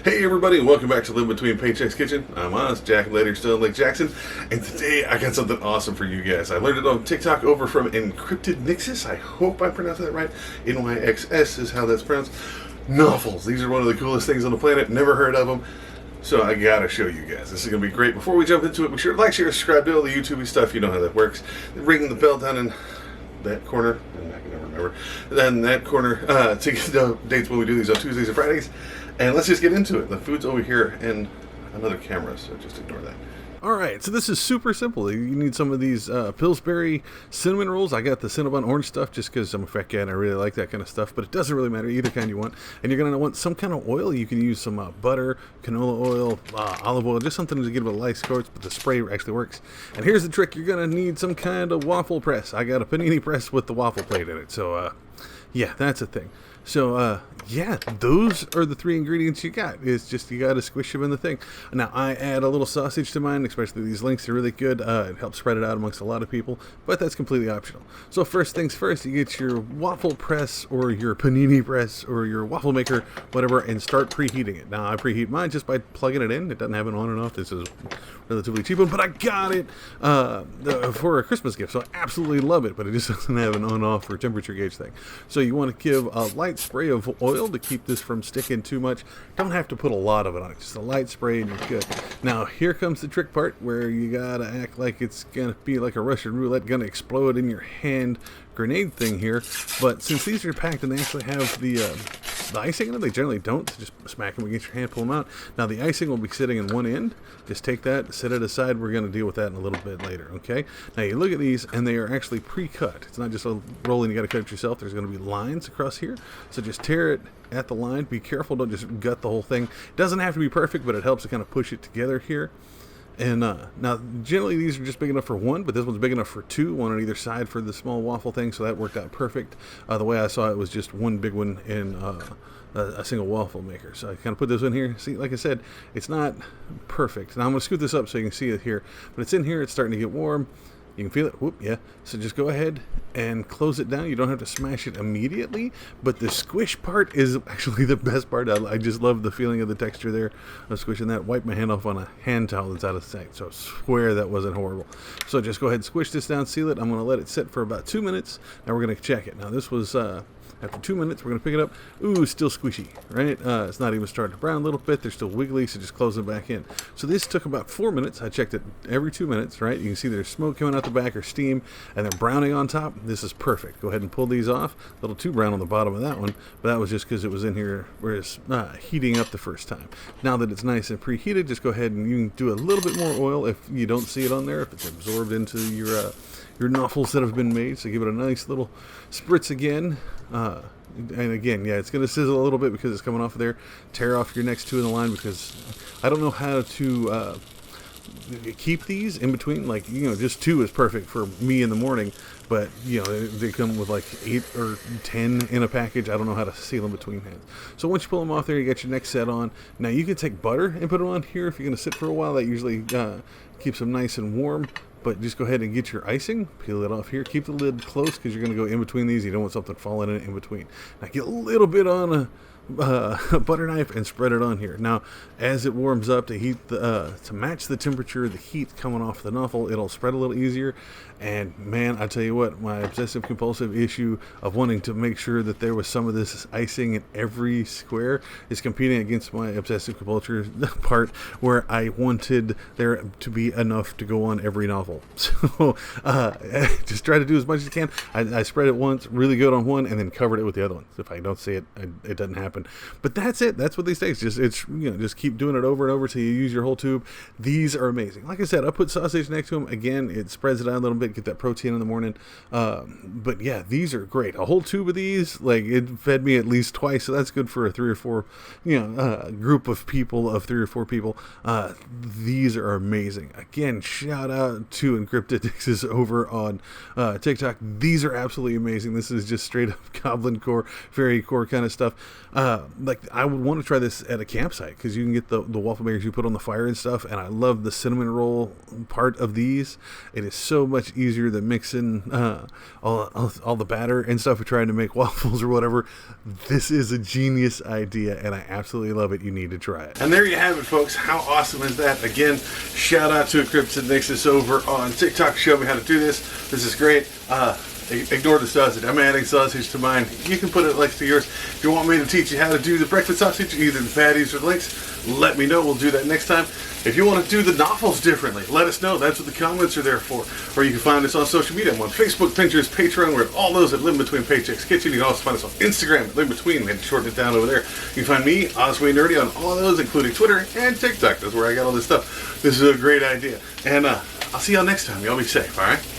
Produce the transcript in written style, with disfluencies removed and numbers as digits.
Hey everybody, and welcome back to Live Between Paychecks Kitchen. I'm Oz, Jack Later, still in Lake Jackson, and today I got something awesome for you guys. I learned it on TikTok over from Encrypted Nixus. I hope I pronounced that right. NYXS is how that's pronounced. Nawfuls. These are one of the coolest things on the planet. Never heard of them. So I gotta show you guys. This is gonna be great. Before we jump into it, be sure to like, share, subscribe, do all the YouTube stuff. You know how that works. Ring the bell down in that corner, and I can never remember, then that corner to get the dates when we do these on Tuesdays and Fridays. And let's just get into it. The food's over here and another camera, so just ignore that. Alright, so this is super simple. You need some of these Pillsbury cinnamon rolls. I got the Cinnabon orange stuff just because I'm a fat guy and I really like that kind of stuff, but it doesn't really matter either kind you want. And you're going to want some kind of oil. You can use some butter, canola oil, olive oil, just something to give it a light scorch, but the spray actually works. And here's the trick. You're going to need some kind of waffle press. I got a panini press with the waffle plate in it, so yeah, that's a thing. So, yeah, those are the three ingredients you got. It's just you got to squish them in the thing. Now, I add a little sausage to mine, especially these links are really good. It helps spread it out amongst a lot of people, but that's completely optional. So first things first, you get your waffle press or your panini press or your waffle maker, whatever, and start preheating it. Now, I preheat mine just by plugging it in. It doesn't have an on and off. This is relatively cheap one, but I got it for a Christmas gift, so I absolutely love it, but it just doesn't have an on-off or temperature gauge thing. So you want to give a light spray of oil to keep this from sticking too much. Don't have to put a lot of it on it, just a light spray and you're good. Now here comes the trick part where you gotta act like it's gonna be like a Russian roulette, gonna explode in your hand grenade thing here. But since these are packed and they actually have the icing in them, they generally don't, so just smack them against your hand, pull them out. Now the icing will be sitting in one end. Just take that, set it aside. We're going to deal with that in a little bit later, okay? Now you look at these and they are actually pre-cut. It's not just a roll and you got to cut it yourself. There's going to be lines across here, so just tear it at the line. Be careful, don't just gut the whole thing. It doesn't have to be perfect, but it helps to kind of push it together here. And now generally these are just big enough for one, but this one's big enough for two, one on either side for the small waffle thing, so that worked out perfect. The way I saw it was just one big one in a single waffle maker. So I kind of put this in here. See, like I said, it's not perfect. Now I'm going to scoot this up so you can see it here, but it's in here. It's starting to get warm. You can feel it. Whoop, yeah. So just go ahead and close it down. You don't have to smash it immediately, but the squish part is actually the best part. I just love the feeling of the texture there of squishing that. Wipe my hand off on a hand towel that's out of sight, so I swear that wasn't horrible. So just go ahead and squish this down, seal it. I'm going to let it sit for about 2 minutes. Now we're going to check it. Now this was after 2 minutes, we're going to pick it up. Ooh, still squishy, right? It's not even starting to brown a little bit. They're still wiggly, so just close them back in. So this took about 4 minutes. I checked it every 2 minutes, right? You can see there's smoke coming out the back or steam, and they're browning on top. This is perfect. Go ahead and pull these off. A little too brown on the bottom of that one, but that was just because it was in here where it's heating up the first time. Now that it's nice and preheated, just go ahead and you can do a little bit more oil if you don't see it on there, if it's absorbed into your Nawfuls that have been made. So give it a nice little spritz again. And again, yeah, it's going to sizzle a little bit because it's coming off of there. Tear off your next two in the line because I don't know how to keep these in between. Like, you know, just two is perfect for me in the morning, but, you know, they come with like 8 or 10 in a package. I don't know how to seal them between hands. So once you pull them off there, you got your next set on. Now you can take butter and put it on here if you're going to sit for a while. That usually keeps them nice and warm. But just go ahead and get your icing, peel it off here. Keep the lid close because you're going to go in between these. You don't want something falling in between. Now get a little bit on a butter knife and spread it on here. Now, as it warms up to heat to match the temperature, the heat coming off the Nawful, it'll spread a little easier. And man, I tell you what, my obsessive compulsive issue of wanting to make sure that there was some of this icing in every square is competing against my obsessive compulsive part where I wanted there to be enough to go on every Nawful. So just try to do as much as you can. I spread it once, really good on one, and then covered it with the other one. If I don't see it, it doesn't happen. But that's it. That's what these take. Just keep doing it over and over till you use your whole tube. These are amazing. Like I said, I put sausage next to them. Again, it spreads it out a little bit, get that protein in the morning. But yeah, these are great. A whole tube of these, like, it fed me at least twice, so that's good for a 3 or 4, group of people, of 3 or 4 people. These are amazing. Again, shout out to Encrypted Nixus over on TikTok. These are absolutely amazing. This is just straight up goblin core, fairy core kind of stuff. like I would want to try this at a campsite because you can get the waffle makers you put on the fire and stuff. And I love the cinnamon roll part of these. It is so much easier than mixing all the batter and stuff for trying to make waffles or whatever. This is a genius idea, and I absolutely love it. You need to try it. And there you have it, folks. How awesome is that? Again, shout out to Encrypted Nixis over on TikTok. Show me how to do this. This is great. Ignore the sausage. I'm adding sausage to mine. You can put it next to yours. If you want me to teach you how to do the breakfast sausage, either the patties or the links, let me know. We'll do that next time. If you want to do the Nawfuls differently, let us know. That's what the comments are there for. Or you can find us on social media. I'm on Facebook, Pinterest, Patreon. We're at all those at Live Between Paychecks Kitchen. You can also find us on Instagram at Live Between. And shorten it down over there. You can find me, Osway Nerdy, on all of those, including Twitter and TikTok. That's where I got all this stuff. This is a great idea. And I'll see y'all next time. Y'all be safe, all right?